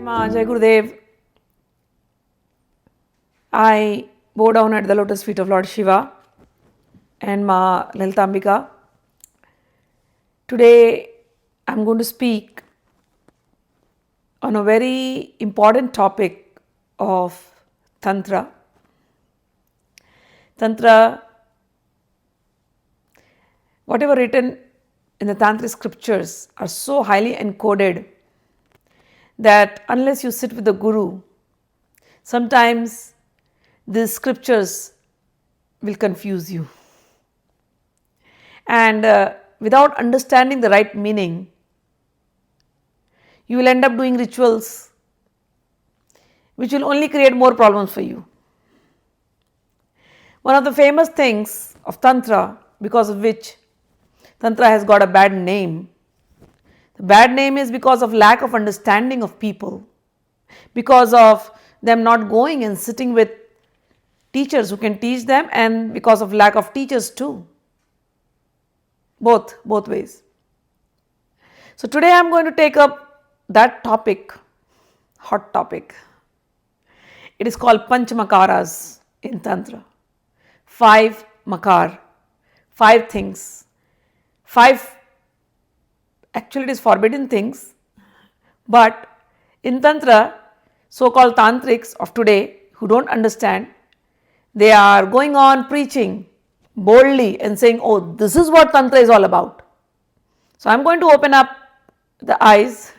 Maa, Jai Gurudev. I bow down at the lotus feet of Lord Shiva and Ma Lalitambika. Today I am going to speak on a very important topic of Tantra. Tantra, whatever written in the Tantric scriptures are so highly encoded that unless you sit with the Guru, sometimes these scriptures will confuse you. And without understanding the right meaning, you will end up doing rituals which will only create more problems for you. One of the famous things of Tantra, because of which Tantra has got a bad name, the bad name is because of lack of understanding of people, because of them not going and sitting with teachers who can teach them, and because of lack of teachers too. Both ways. So today I am going to take up that topic, hot topic. It is called Panchamakaras in Tantra. 5 makar, 5 things. 5, actually it is forbidden things, but in Tantra, so-called tantriks of today who don't understand, they are going on preaching boldly and saying, oh, this is what Tantra is all about. So I am going to open up the eyes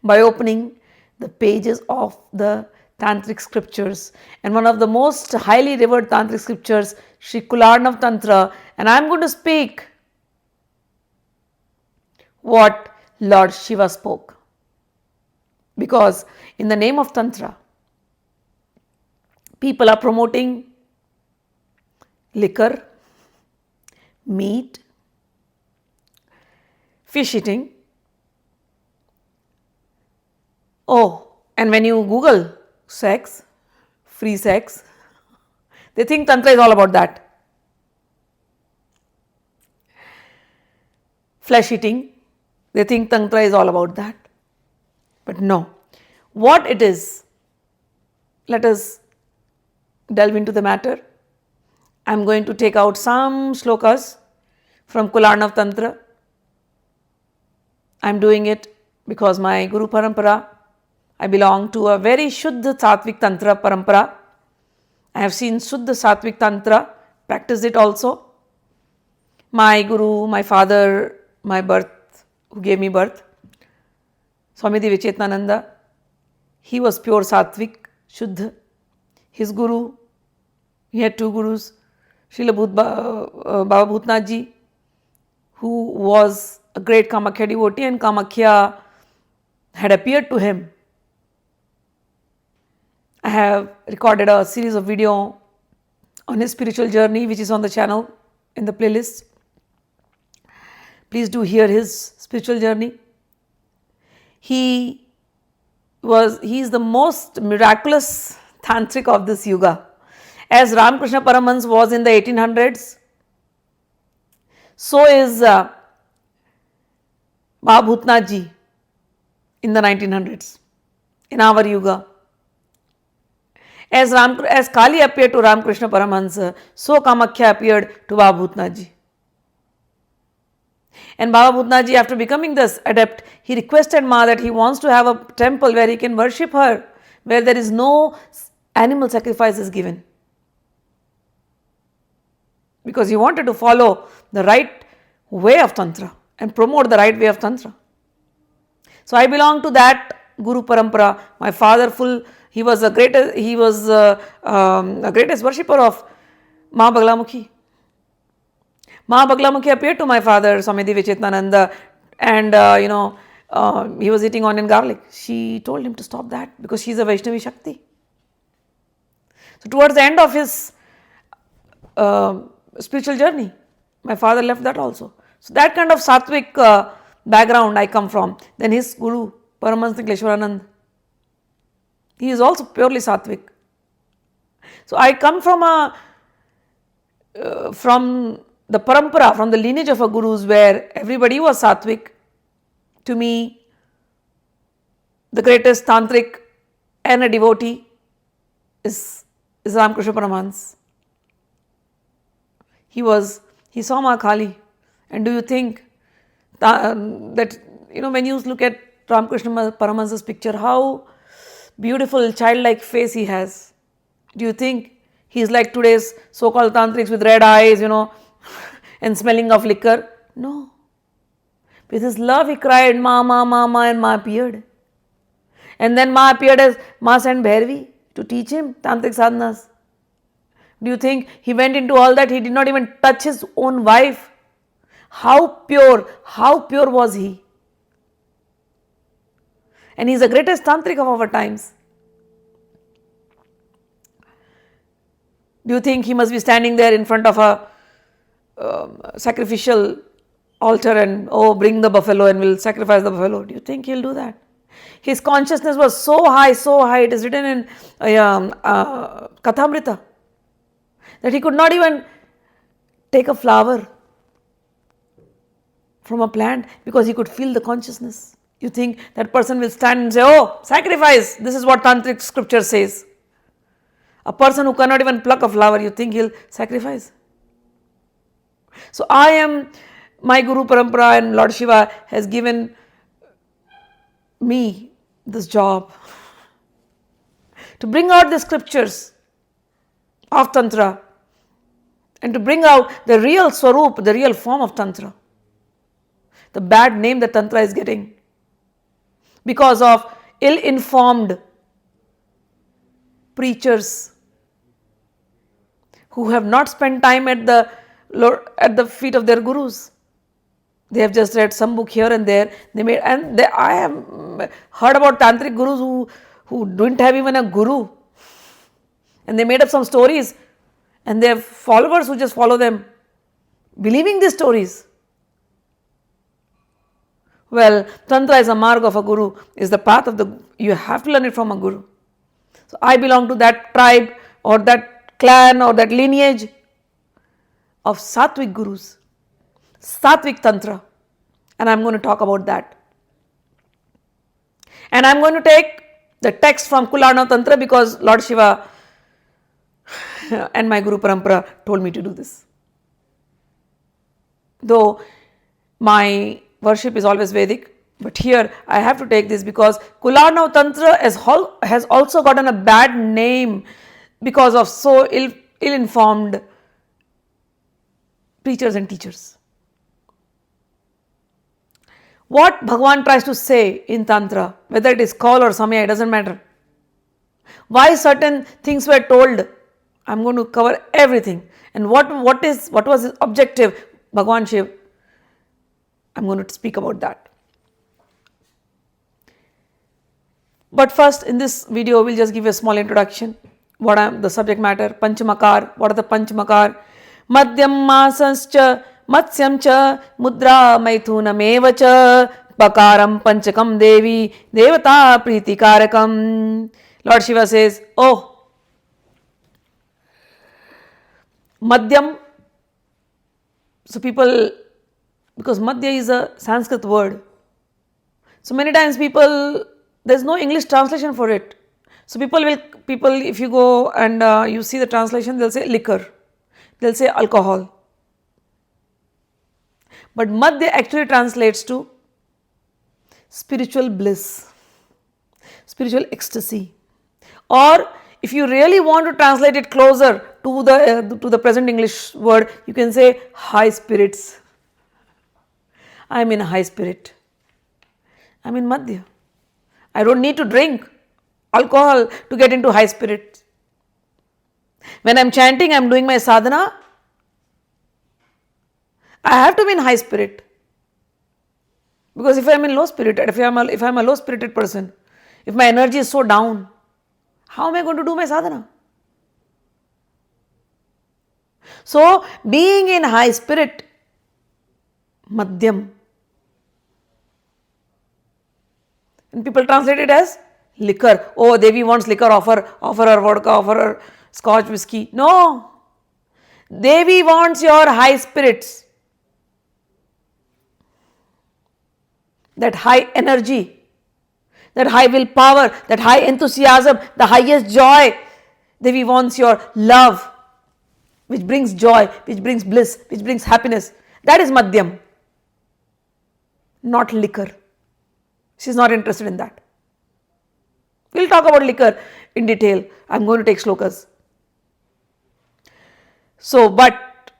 by opening the pages of the Tantric scriptures, and one of the most highly revered Tantric scriptures, Sri Kularnava Tantra, and I am going to speak what Lord Shiva spoke. Because in the name of Tantra, people are promoting liquor, meat, fish eating. Oh, and when you Google sex, free sex, they think Tantra is all about that. Flesh eating, they think Tantra is all about that. But no, what it is, let us delve into the matter. I am going to take out some shlokas from Kularnava Tantra. I am doing it because my Guru Parampara, I belong to a very Shuddha Sattvic Tantra Parampara. I have seen Shuddha Sattvic Tantra, practiced it also. My Guru, my father, my birth, who gave me birth, Swami Vivekananda, he was pure Sattvic, Shuddha. His Guru, he had 2 Gurus, Srila Baba Bhutnath Ji, who was a great Kamakhya devotee, and Kamakhya had appeared to him. I have recorded a series of video on his spiritual journey, which is on the channel in the playlist. Please do hear his spiritual journey. He is the most miraculous tantric of this yuga. As Ramakrishna Paramhans was in the 1800s, so is Baba Bhutnath Ji in the 1900s, in our yuga. As Kali appeared to Ramakrishna Paramhansa, so Kamakhya appeared to Baba Bhutnath Ji. And Baba Bhutnath Ji, after becoming this adept, he requested Ma that he wants to have a temple where he can worship her, where there is no animal sacrifices given. Because he wanted to follow the right way of Tantra and promote the right way of Tantra. So I belong to that Guru Parampara. My father, he was a greatest worshipper of Ma Baglamukhi. Ma Baglamukhi appeared to my father, Swami Vivekananda, and he was eating onion garlic. She told him to stop that because she is a Vaishnavi Shakti. So towards the end of his spiritual journey, my father left that also. So that kind of Sattvic background I come from. Then his Guru, Paramahansa Kleshwaranand, he is also purely Sattvic. So I come from the parampara, from the lineage of a gurus where everybody was Sattvic. To me, the greatest tantric and a devotee is Ramakrishna Paramahansa. He saw Ma Kali. And do you think that, when you look at Ramakrishna Paramahansa's picture, how beautiful childlike face he has? Do you think he's like today's so-called tantriks with red eyes, and smelling of liquor? No. With his love he cried, Ma, Ma, Ma, Ma, and Ma appeared. And then Ma appeared as Ma sent Bhairavi to teach him tantric sadhanas. Do you think he went into all that? He did not even touch his own wife. How pure was he? And he is the greatest tantric of our times. Do you think he must be standing there in front of a sacrificial altar and, bring the buffalo and we'll sacrifice the buffalo? Do you think he'll do that? His consciousness was so high. It is written in Kathamrita that he could not even take a flower from a plant because he could feel the consciousness. You think that person will stand and say, sacrifice. This is what tantric scripture says. A person who cannot even pluck a flower, you think he'll sacrifice? So my Guru Parampara and Lord Shiva has given me this job to bring out the scriptures of Tantra and to bring out the real Swarup, the real form of Tantra. The bad name that Tantra is getting because of ill-informed preachers who have not spent time at the feet of their gurus. They have just read some book here and there. I have heard about tantric gurus who didn't have even a guru, and they made up some stories, and they have followers who just follow them, believing these stories. Well, Tantra is a marg of a guru, is the path of you have to learn it from a guru. So I belong to that tribe or that clan or that lineage of Sattvic gurus, Sattvic Tantra, and I'm going to talk about that. And I'm going to take the text from Kularnava Tantra because Lord Shiva and my Guru Parampara told me to do this. Though my worship is always Vedic, but here I have to take this because Kularnava Tantra has also gotten a bad name because of so ill-informed preachers and teachers. What Bhagavan tries to say in Tantra, whether it is Kaul or Samya, it doesn't matter. Why certain things were told, I'm going to cover everything. And what was his objective, Bhagavan Shiv, I'm going to speak about that. But first, in this video, we'll just give a small introduction. The subject matter, Panchamakar. What are the Panchamakar? Madhyam Masascha, Matsyam cha, Mudra Maithuna Mevacha, Pakaram Panchakam Devi, Devata Pritikarakam. Lord Shiva says, Madhyam. So people, because Madya is a Sanskrit word, so many times there's no English translation for it. So people, if you go and you see the translation, they'll say liquor, they'll say alcohol. But Madya actually translates to spiritual bliss, spiritual ecstasy. Or if you really want to translate it closer to the present English word, you can say high spirits. I'm in a high spirit. I'm in Madhya. I don't need to drink alcohol to get into high spirit. When I'm chanting, I'm doing my sadhana, I have to be in high spirit. Because if I'm in low spirit, if I'm a low spirited person, if my energy is so down, how am I going to do my sadhana? So, being in high spirit, Madhyam. And people translate it as liquor. Oh, Devi wants liquor, offer her vodka, offer her scotch whiskey. No. Devi wants your high spirits. That high energy. that high willpower, that high enthusiasm, the highest joy. Devi wants your love, which brings joy, which brings bliss, which brings happiness. That is Madhyam, not liquor. She is not interested in that. We will talk about liquor in detail. I am going to take shlokas. So, but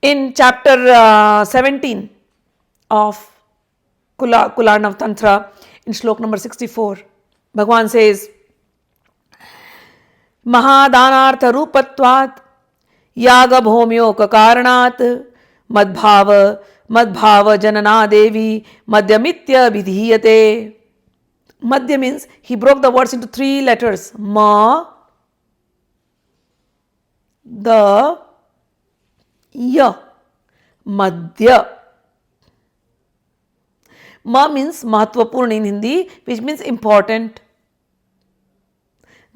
in chapter 17 of Kularnava Tantra, in shlok number 64, Bhagavan says, Mahadanartha rupatvat yaga bhomyoka karanat madbhava janana devi madhyamitya vidhiyate. Madhya means he broke the words into 3 letters. Ma, the, ya. Madhya. Ma means Mahatvapurna in Hindi, which means important.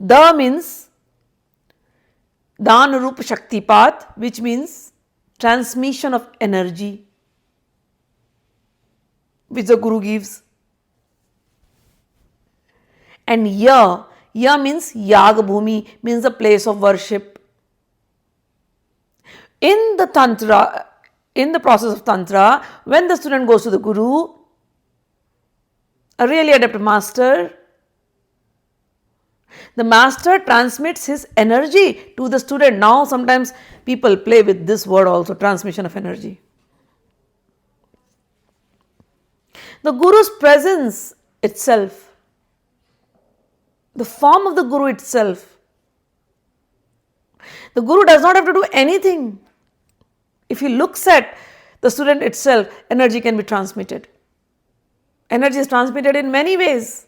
Da means Dhan Rup Shaktipat, which means transmission of energy, which the Guru gives. And Ya means Yaga Bhumi, means the place of worship. In the Tantra, in the process of Tantra, when the student goes to the Guru, a really adept master, the master transmits his energy to the student. Now sometimes people play with this word also, transmission of energy. The Guru's presence itself, the form of the Guru itself, the Guru does not have to do anything. If he looks at the student itself, energy can be transmitted. Energy is transmitted in many ways.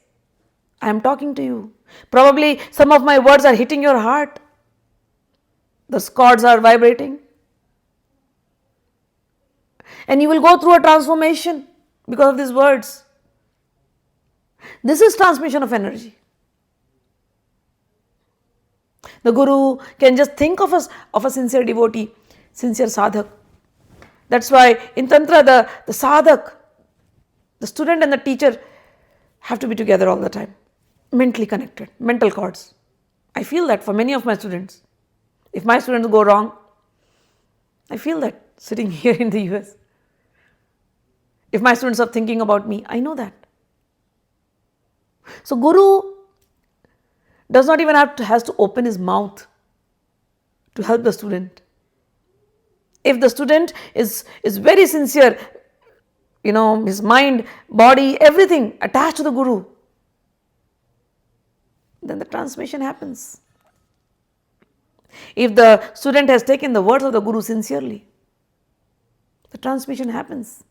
I am talking to you. Probably some of my words are hitting your heart. The chords are vibrating. And you will go through a transformation because of these words. This is transmission of energy. The Guru can just think of a sincere devotee, sincere sadhak. That's why in Tantra the sadhak, the student and the teacher have to be together all the time, mentally connected, mental cords. I feel that for many of my students. If my students go wrong, I feel that sitting here in the US. If my students are thinking about me, I know that. So Guru does not even has to open his mouth to help the student. If the student is very sincere, his mind, body, everything attached to the Guru, then the transmission happens. If the student has taken the words of the Guru sincerely, the transmission happens.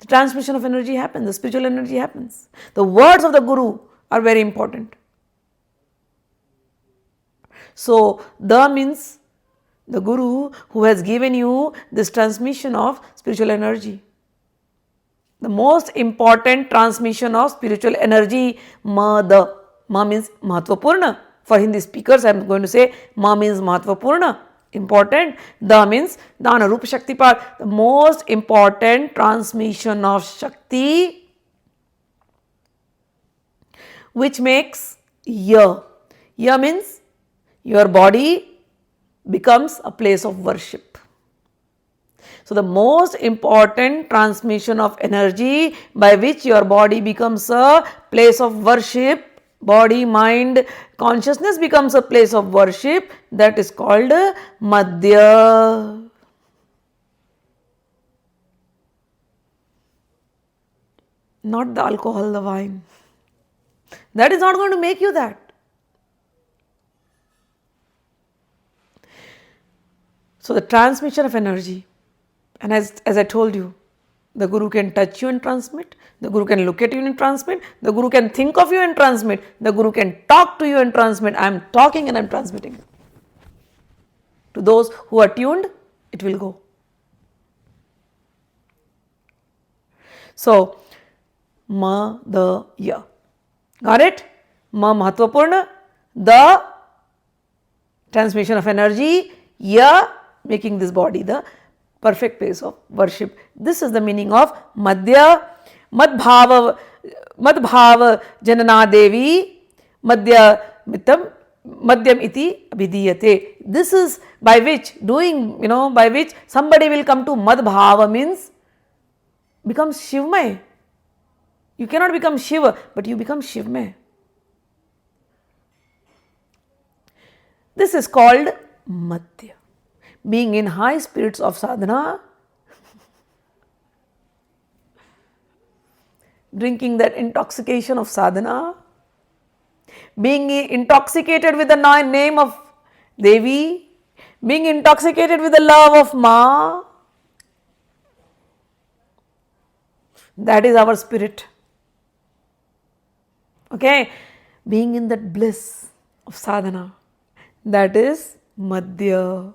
The transmission of energy happens, the spiritual energy happens. The words of the Guru are very important. So, the means the Guru who has given you this transmission of spiritual energy. The most important transmission of spiritual energy, Ma means Mahatvapurna. For Hindi speakers, I am going to say Ma means Mahatvapurna, important. Da means Dana Rupa Shaktipat, the most important transmission of Shakti, which makes Ya. Ya means your body becomes a place of worship. So the most important transmission of energy by which your body becomes a place of worship, body, mind, consciousness becomes a place of worship, that is called Madya. Not the alcohol, the wine. That is not going to make you that. So the transmission of energy, and as I told you, the Guru can touch you and transmit, the Guru can look at you and transmit, the Guru can think of you and transmit, the Guru can talk to you and transmit. I am talking and I am transmitting. To those who are tuned, it will go. So, Ma, the, Ya. Got it? Ma, Mahatvapurna, the transmission of energy, Ya, making this body the perfect place of worship. This is the meaning of Madya. Madbhava Madbhava Janana Devi Madya Mitam Madhyam iti abhidiyate. This is by which by which somebody will come to Madbhava, means becomes Shivmay. You cannot become Shiva, but you become Shivmay. This is called Madya. Being in high spirits of sadhana, drinking that intoxication of sadhana, being intoxicated with the name of Devi, being intoxicated with the love of Maa, that is our spirit. Okay, being in that bliss of sadhana, that is Madya.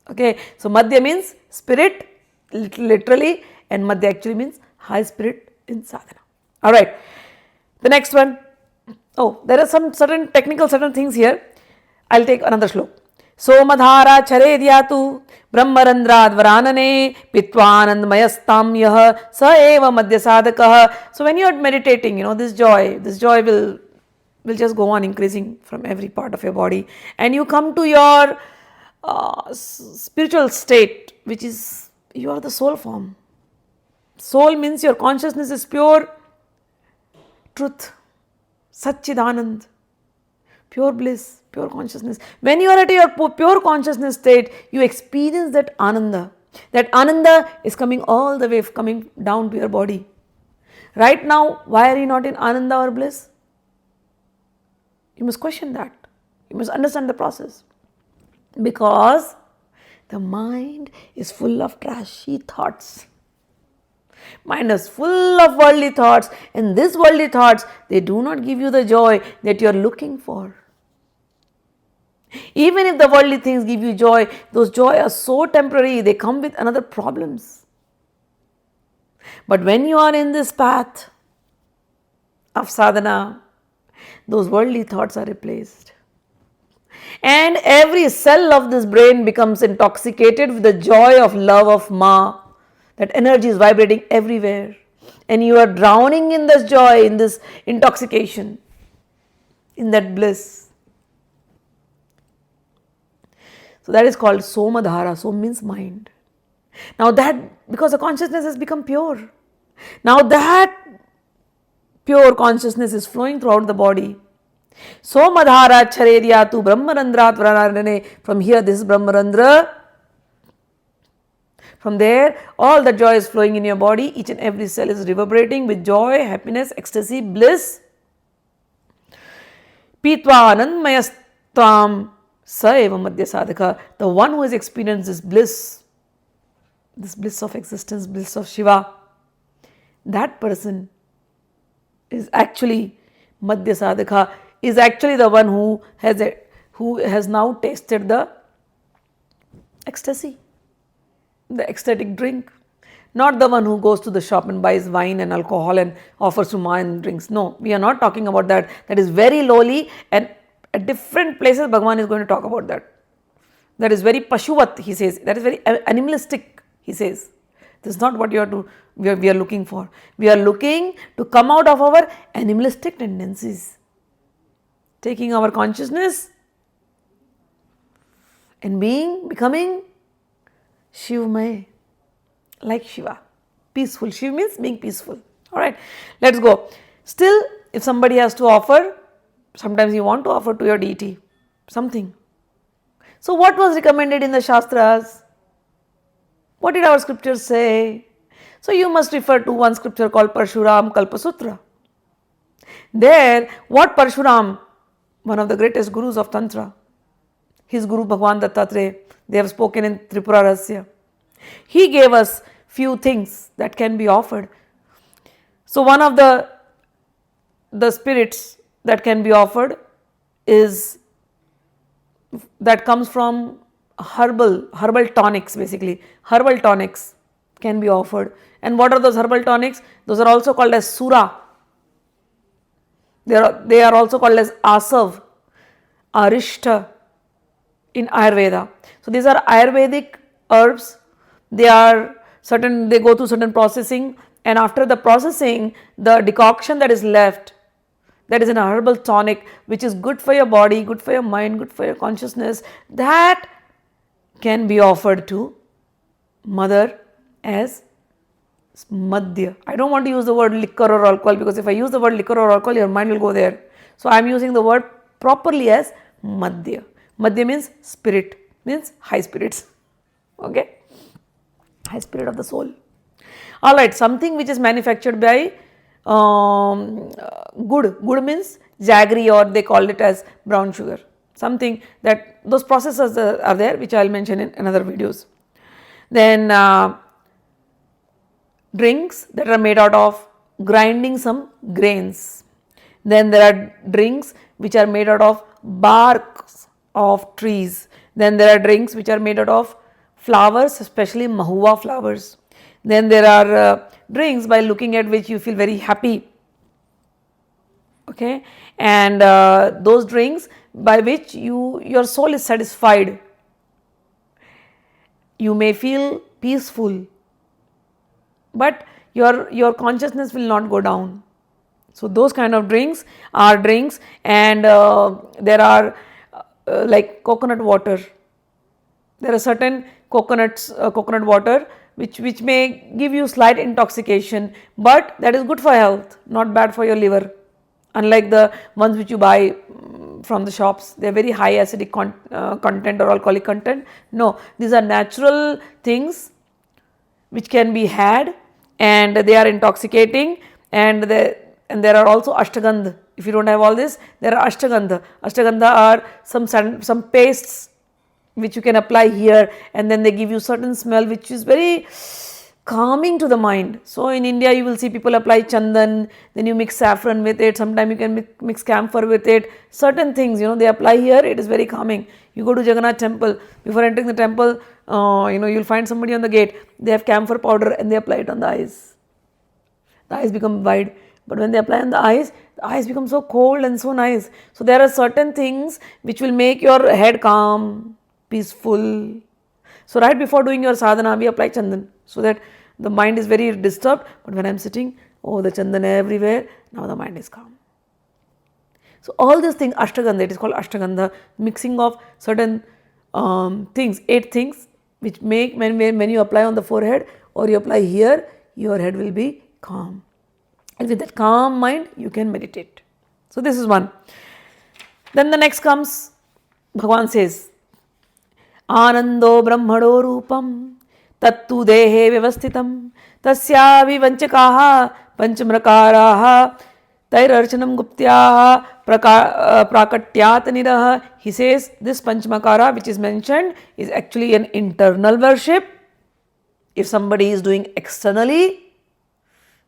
Okay, so Madya means spirit literally, and Madya actually means high spirit in sadhana. Alright, the next one. Oh, there are some certain things here. I'll take another slok. Somadhara charedyatu brahmarandra dvaranane pitvanandmayastam yah sa eva madhya sadakah. So when you are meditating, this joy will just go on increasing from every part of your body, and you come to your spiritual state, which is you are the soul form. Soul means your consciousness is pure truth, Satchidanand, pure bliss, pure consciousness. When you are at your pure consciousness state, you experience that Ananda. That Ananda is coming all the way, coming down to your body. Right now, why are you not in Ananda or bliss? You must question that. You must understand the process. Because the mind is full of trashy thoughts. Mind is full of worldly thoughts, and these worldly thoughts, they do not give you the joy that you are looking for. Even if the worldly things give you joy, those joy are so temporary, they come with another problems. But when you are in this path of sadhana, those worldly thoughts are replaced. And every cell of this brain becomes intoxicated with the joy of love of Ma. That energy is vibrating everywhere. And you are drowning in this joy, in this intoxication, in that bliss. So that is called Somadhara. Som means mind. Now that, because the consciousness has become pure. Now that pure consciousness is flowing throughout the body. Somadhara charedyatu brahmarandra tvaranane. From here, this is brahmarandra. From there, all the joy is flowing in your body. Each and every cell is reverberating with joy, happiness, ecstasy, bliss. Pitva anandmayastam sa eva madhya sadhaka. The one who has experienced this bliss of existence, bliss of Shiva, that person is actually madhya sadhaka, is actually the one who has now tasted the ecstasy, the ecstatic drink. Not the one who goes to the shop and buys wine and alcohol and offers to Ma and drinks. No, we are not talking about that. That is very lowly, and at different places Bhagavan is going to talk about that. That is very pashuvat, he says. That is very animalistic, he says. This is not what we are looking for. We are looking to come out of our animalistic tendencies. Taking our consciousness and becoming Shivmay, like Shiva. Peaceful. Shiv means being peaceful. Alright, let's go. Still, if somebody has to offer, sometimes you want to offer to your deity something. So what was recommended in the Shastras? What did our scriptures say? So you must refer to one scripture called Parashurama Kalpasutra. There, what Parashuram, one of the greatest gurus of Tantra, his guru Bhagavan Dattatreya, they have spoken in Tripura Rahasya. He gave us few things that can be offered. So one of the spirits that can be offered is, that comes from herbal tonics basically. Herbal tonics can be offered. And what are those herbal tonics? Those are also called as Sura. They are also called as Asav, Arishta in Ayurveda. So these are Ayurvedic herbs. They are they go through certain processing, and after the processing, the decoction that is left, that is an herbal tonic which is good for your body, good for your mind, good for your consciousness, that can be offered to mother as Madya. I don't want to use the word liquor or alcohol, because if I use the word liquor or alcohol, your mind will go there. So I am using the word properly as Madya. Madya means spirit, means high spirits. Okay? High spirit of the soul. Alright, something which is manufactured by good. Good means jaggery, or they call it as brown sugar. Something that those processes are there, which I will mention in another videos. Then drinks that are made out of grinding some grains. Then there are drinks which are made out of barks of trees. Then there are drinks which are made out of flowers, especially mahua flowers. Then there are drinks by looking at which you feel very happy. Okay, and those drinks by which your soul is satisfied. You may feel peaceful, but your consciousness will not go down. So those kind of drinks are drinks, and there are like coconut water. There are certain coconut water which may give you slight intoxication, but that is good for health, not bad for your liver. Unlike the ones which you buy from the shops, they are very high acidic content or alcoholic content. No, these are natural things which can be had, and they are intoxicating, and there are also ashtagandha. If you don't have all this, there are ashtagandha. Ashtagandha are some pastes which you can apply here, and then they give you certain smell which is very calming to the mind. So in India you will see people apply chandan, then you mix saffron with it, sometimes you can mix camphor with it. Certain things, they apply here, it is very calming. You go to Jagannath temple, before entering the temple, you'll find somebody on the gate, they have camphor powder and they apply it on the eyes. The eyes become wide, but when they apply on the eyes become so cold and so nice. So there are certain things which will make your head calm, peaceful. So right before doing your sadhana, we apply chandan, so that the mind is very disturbed, but when I am sitting, the chandan everywhere, now the mind is calm. So all these things, ashtagandha, it is called ashtagandha, mixing of certain things, 8 things, which make when you apply on the forehead or you apply here, your head will be calm. And with that calm mind, you can meditate. So this is one. Then the next comes, Bhagavan says, Anando Brahmano Rupam Tattu Dehe Vyavasthitam Tasya Vivanchakaha Panchamakaras Tairarchanam Guptyaha Prakatyat Niraha. He says this Panchamakara which is mentioned is actually an internal worship. If somebody is doing externally,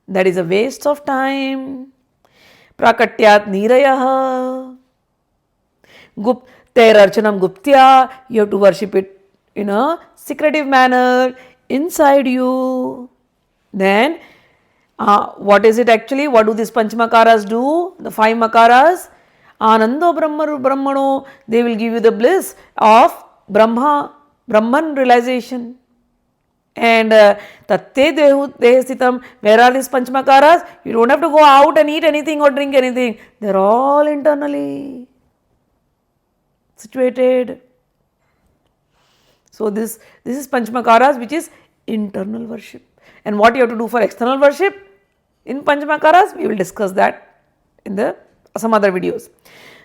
that is a waste of time. Prakatyat Nirayaha. Tairarchanam Guptya, you have to worship it in a secretive manner inside you. Then, what is it actually? What do these Panchamakaras do? The 5 Makaras? Anando Brahmano, they will give you the bliss of Brahman realization. And Tatte Dehestitam, where are these Panchamakaras? You don't have to go out and eat anything or drink anything. They are all internally situated. So this is Panchamakaras, which is internal worship. And what you have to do for external worship in Panchamakaras, we will discuss that in some other videos.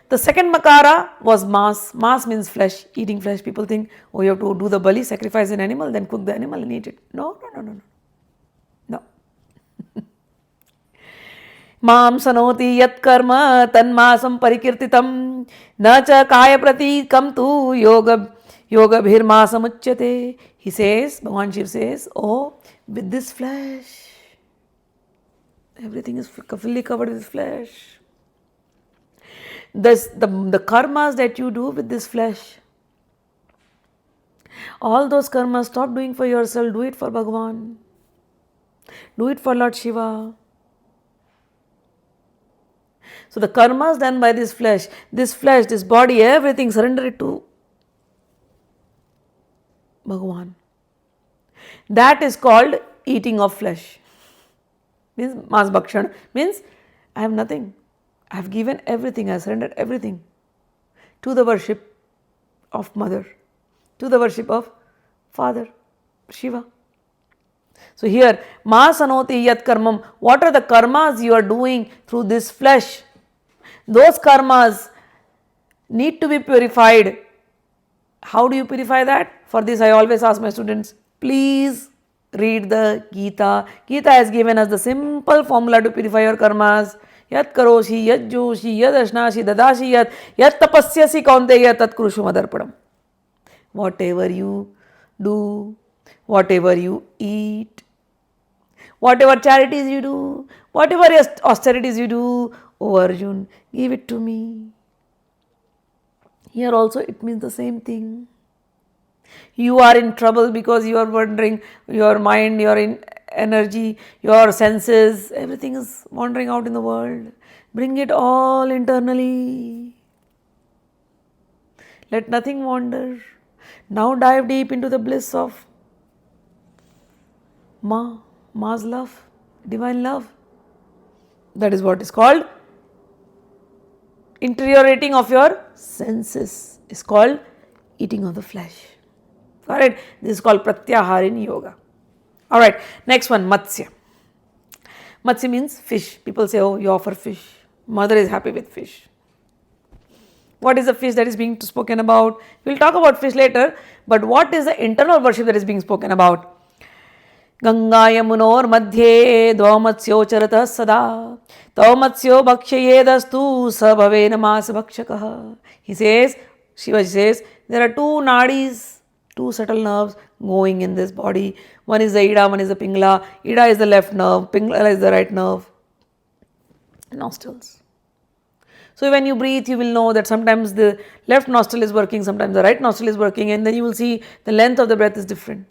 The second Makara was Maas. Maas means flesh, eating flesh. People think, you have to do the bali, sacrifice an animal, then cook the animal and eat it. No. Maamsa noti yat karma tanmasam parikirtitam na cha kaya pratikam tu yoga bhirmasam uchyate. He says, Bhagavan Shiv says, with this flesh, everything is fully covered with flesh. The karmas that you do with this flesh, all those karmas, stop doing for yourself, do it for Bhagavan. Do it for Lord Shiva. So the karmas done by this flesh, this body, everything, surrender it to Bhagavan. That is called eating of flesh. Means mas bhakshan, means I have nothing. I have given everything, I have surrendered everything to the worship of mother, to the worship of father, Shiva. So here, masanoti yat karmam, what are the karmas you are doing through this flesh? Those karmas need to be purified. How do you purify that? For this I always ask my students, please read the Gita. Gita has given us the simple formula to purify your karmas. Yat karoshi, yat joshi, yat ashnashi, dadashi yat tapasyasi kaunteya tat kurushu madarpadam. Whatever you do, whatever you eat, whatever charities you do, whatever austerities you do, O Arjun, give it to me. Here also it means the same thing. You are in trouble because you are wandering, your mind, your energy, your senses, everything is wandering out in the world. Bring it all internally. Let nothing wander. Now dive deep into the bliss of Ma's love, divine love. That is what is called interiorating of your senses. Is called eating of the flesh. Alright, this is called pratyahar in yoga. Alright, next one, Matsya. Matsya means fish. People say, oh, you offer fish. Mother is happy with fish. What is the fish that is being spoken about? We'll talk about fish later, but what is the internal worship that is being spoken about? Ganga Yamunor Madhye Dvamatsyo Charatah Sada Tavamatsyo Bhakshayedastu Sabhavena Maasa Bhakshakaha. He says, Shiva says, there are two nadis, two subtle nerves going in this body. One is the Ida, one is the Pingala. Ida is the left nerve, Pingala is the right nerve. Nostrils. So when you breathe, you will know that sometimes the left nostril is working, sometimes the right nostril is working, and then you will see the length of the breath is different.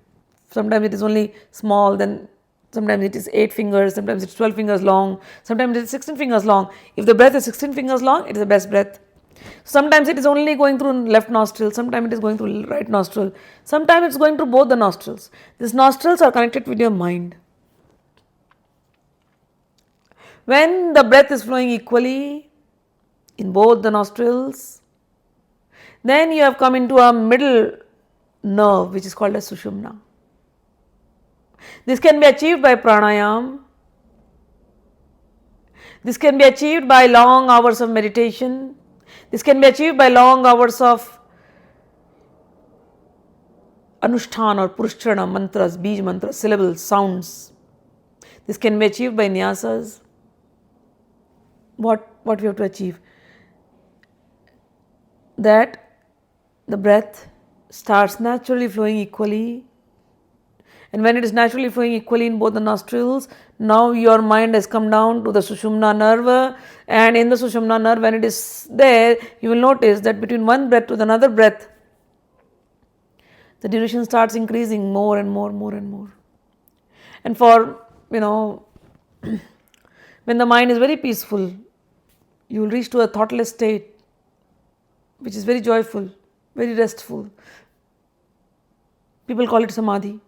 Sometimes it is only small, then sometimes it is 8 fingers, sometimes it's 12 fingers long, sometimes it is 16 fingers long. If the breath is 16 fingers long, it is the best breath. Sometimes it is only going through left nostril, sometimes it is going through right nostril, sometimes it's going through both the nostrils. These nostrils are connected with your mind. When the breath is flowing equally in both the nostrils, then you have come into a middle nerve which is called as Sushumna. This can be achieved by pranayam. This can be achieved by long hours of meditation. This can be achieved by long hours of anushtan or purushchana mantras, bij mantras, syllables, sounds. This can be achieved by nyasas. What we have to achieve? That the breath starts naturally flowing equally. And when it is naturally flowing equally in both the nostrils, now your mind has come down to the Sushumna nerve, and in the Sushumna nerve, when it is there, you will notice that between one breath to another breath, the duration starts increasing more and more, more and more. And for, when the mind is very peaceful, you will reach to a thoughtless state, which is very joyful, very restful. People call it Samadhi,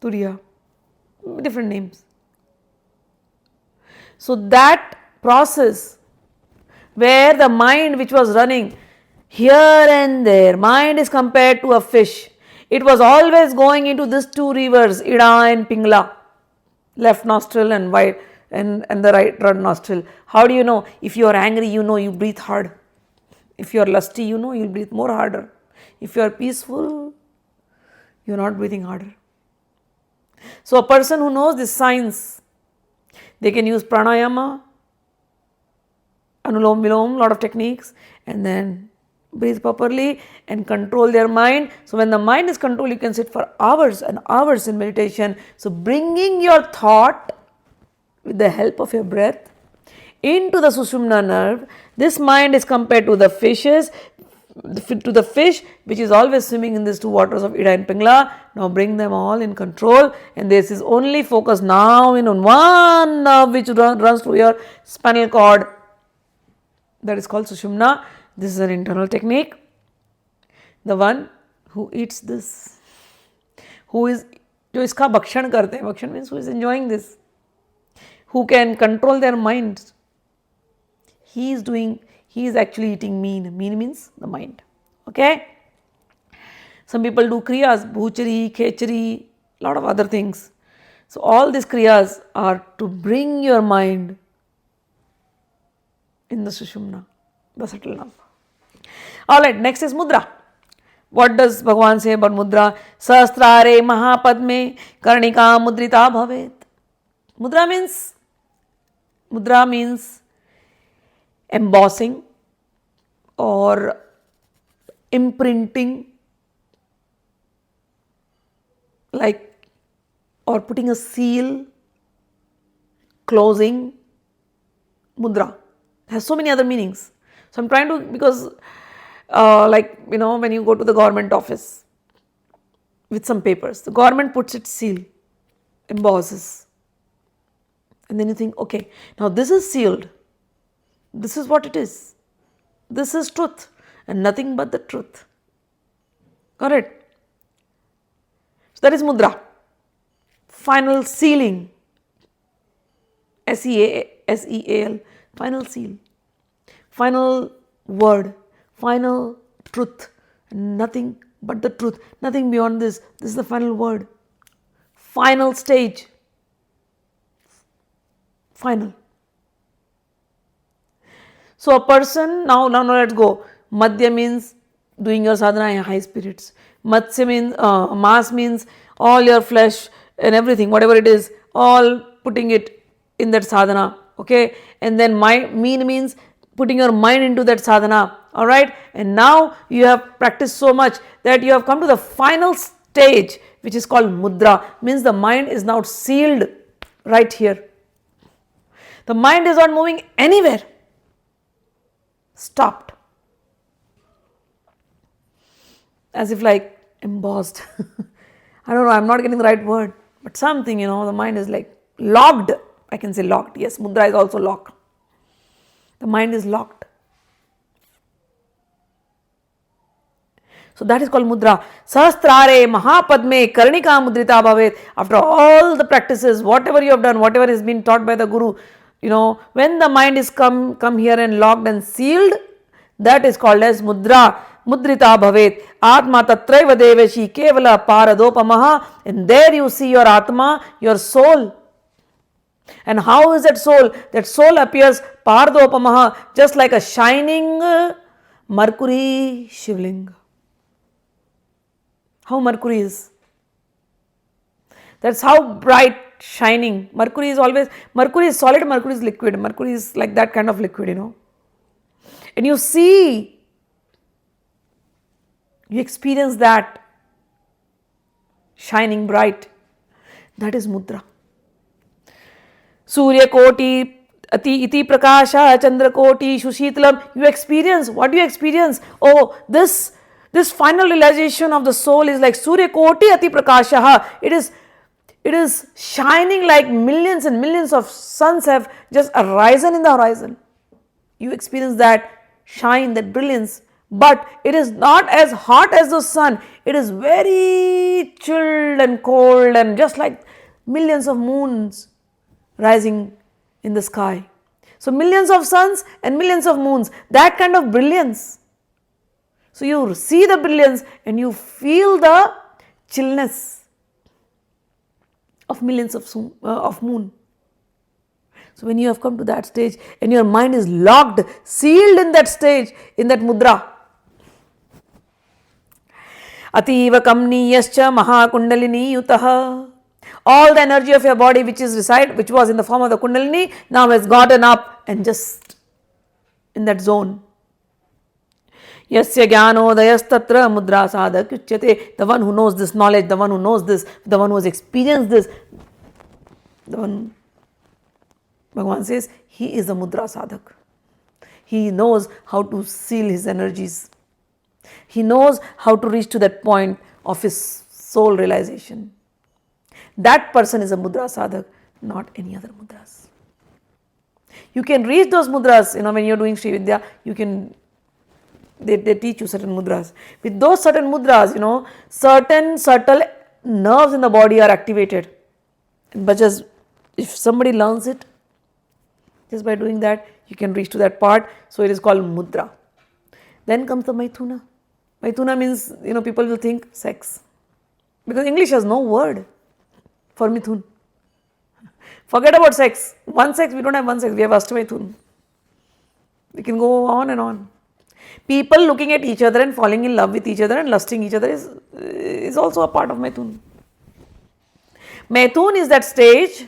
Turiya, different names. So that process where the mind which was running here and there, mind is compared to a fish. It was always going into these two rivers, Ida and Pingala, left nostril and right and the right nostril. How do you know? If you are angry, you breathe hard. If you are lusty, you'll breathe more harder. If you are peaceful, you're not breathing harder. So a person who knows this science, they can use pranayama, anulom vilom, lot of techniques, and then breathe properly and control their mind. So when the mind is controlled, you can sit for hours and hours in meditation. So bringing your thought with the help of your breath into the Sushumna nerve, this mind is compared to the fishes, to the fish which is always swimming in these two waters of Ida and Pingala. Now bring them all in control, and this is only focused now in on one nerve which runs through your spinal cord. That is called Sushumna. This is an internal technique. The one who eats this, who is जो इसका भक्षण करते हैं, भक्षण means who is enjoying this, who can control their minds. He is actually eating mean. Mean means the mind. Okay? Some people do kriyas, bhuchari, khechari, lot of other things. So all these kriyas are to bring your mind in the Sushumna, the subtle nerve. Alright, next is Mudra. What does Bhagavan say about Mudra? Sahasrare Mahapadme Karnika Mudrita Bhavet. Mudra means embossing or imprinting, like, or putting a seal, closing. Mudra has so many other meanings. So I'm trying to, because when you go to the government office with some papers, the government puts its seal, embosses. And then you think, okay, now this is sealed. This is what it is. This is truth and nothing but the truth. Got it? So that is Mudra. Final sealing. S-E-A-L. Final seal. Final word. Final truth. Nothing but the truth. Nothing beyond this. This is the final word. Final stage. Final. So a person, now let's go. Madya means doing your sadhana in high spirits. Matsya means, Maas means all your flesh and everything, whatever it is, all putting it in that sadhana. Okay. And then mean means putting your mind into that sadhana. Alright. And now you have practiced so much that you have come to the final stage, which is called Mudra. Means the mind is now sealed right here. The mind is not moving anywhere. Stopped. As if like embossed. I don't know, I'm not getting the right word. But something, the mind is like locked. I can say locked. Yes, Mudra is also locked. The mind is locked. So that is called Mudra. Sahasrare Mahapadme Karnika Mudrita Bhavet. After all the practices, whatever you have done, whatever has been taught by the Guru, when the mind is come here and locked and sealed, that is called as Mudra. Mudrita Bhavet. Atma Tatraiva Deveshi Kevala Paradopamaha. And there you see your Atma, your soul. And how is that soul? That soul appears Paradopamaha, just like a shining Mercury Shivling. How Mercury is. That's how bright, shining. Mercury is solid, Mercury is liquid. Mercury is like that kind of liquid, And you see, you experience that shining bright. That is Mudra. Surya Koti, Iti Prakasha, Chandra Koti, Shushitlam. You experience, what do you experience? Oh, this final realization of the soul is like Surya Koti Ati Prakasha. It is shining like millions and millions of suns have just arisen in the horizon. You experience that shine, that brilliance. But it is not as hot as the sun. It is very chilled and cold and just like millions of moons rising in the sky. So millions of suns and millions of moons. That kind of brilliance. So you see the brilliance and you feel the chillness of millions of moon. So when you have come to that stage and your mind is locked, sealed in that stage, in that Mudra. Ativa kamniyascha mahakundalini yutaha. All the energy of your body which was in the form of the Kundalini, now has gotten up and just in that zone. Yasya jnanodayas tatra mudra sadhak uchyate. The one who knows this knowledge, the one who knows this, the one who has experienced this, the one, Bhagavan says, he is a mudra sadhak. He knows how to seal his energies. He knows how to reach to that point of his soul realization. That person is a mudra sadhak, not any other mudras. You can reach those mudras, when you're doing Sri Vidya, they teach you certain mudras. With those certain mudras, certain subtle nerves in the body are activated. But just if somebody learns it, just by doing that, you can reach to that part. So it is called Mudra. Then comes the Maithuna. Maithuna means, people will think sex. Because English has no word for Mithun. Forget about sex. One sex, we don't have one sex, we have Ashtamaythun. We can go on and on. People looking at each other and falling in love with each other and lusting each other is also a part of Maithun. Maithun is that stage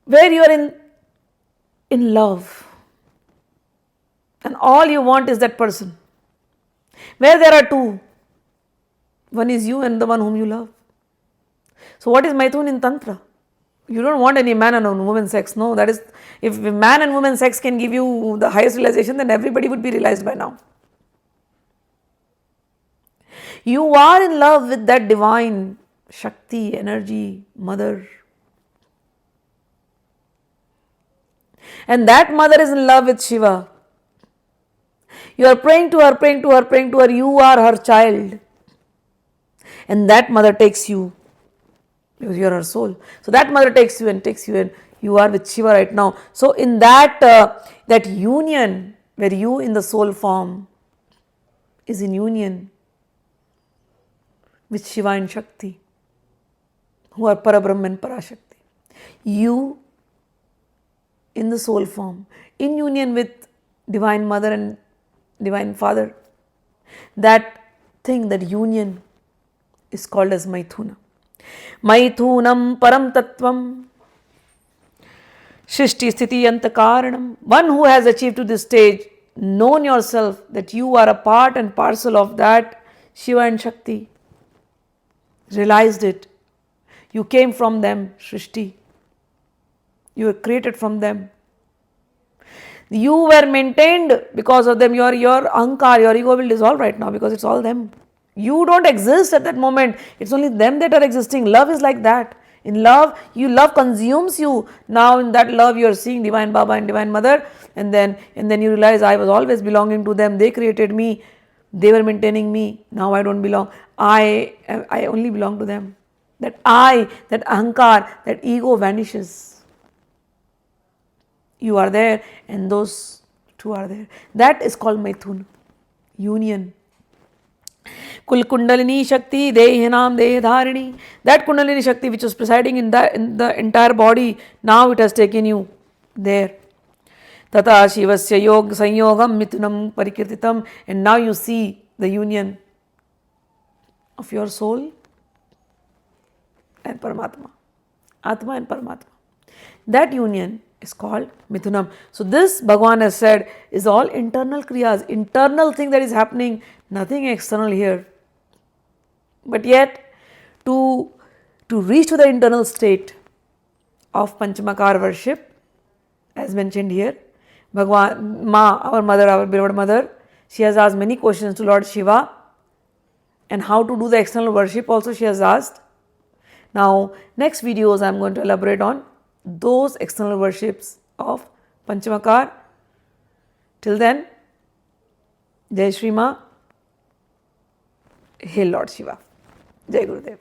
where you are in love and all you want is that person. Where there are two, one is you and the one whom you love. So what is Maithun in Tantra? You don't want any man and woman sex. No, that is, if man and woman sex can give you the highest realization, then everybody would be realized by now. You are in love with that divine Shakti, energy, mother. And that mother is in love with Shiva. You are praying to her, praying to her, praying to her. You are her child. And that mother takes you. Because you are her soul. So that mother takes you and you are with Shiva right now. So in that union where you in the soul form is in union with Shiva and Shakti, who are Parabrahma and Parashakti. You in the soul form, in union with Divine Mother and Divine Father, that thing, that union is called as Maithuna. Maithunam param tattvam Shrishti sthiti anta karanam. One who has achieved to this stage, known yourself that you are a part and parcel of that Shiva and Shakti, realized it. You came from them, Shrishti. You were created from them. You were maintained because of them. Your ahankar, your ego will dissolve right now because it's all them. You don't exist at that moment. It's only them that are existing. Love is like that. In love, love consumes you. Now in that love, you are seeing Divine Baba and Divine Mother, and then you realize I was always belonging to them. They created me. They were maintaining me. Now I don't belong. I only belong to them. That that ahankar, that ego vanishes. You are there, and those two are there. That is called Maithun, union. Kul Kundalini Shakti Dehinam Dehadharini. That Kundalini Shakti which was presiding in the entire body, now it has taken you there. Tata Shivasya Yog Sanyogam Mithunam Parikirtitam. And now you see the union of your soul and Paramatma. Atma and Paramatma. That union is called Mithunam. So this Bhagavan has said is all internal kriyas, internal thing that is happening, nothing external here. But yet to reach to the internal state of Panchamakar worship, as mentioned here, Bhagavan Maa, our mother, our beloved mother, she has asked many questions to Lord Shiva, and how to do the external worship also she has asked. Now next videos I am going to elaborate on those external worships of Panchamakar. Till then, Jai Shri Maa, Hail Lord Shiva. Jai Gurudev.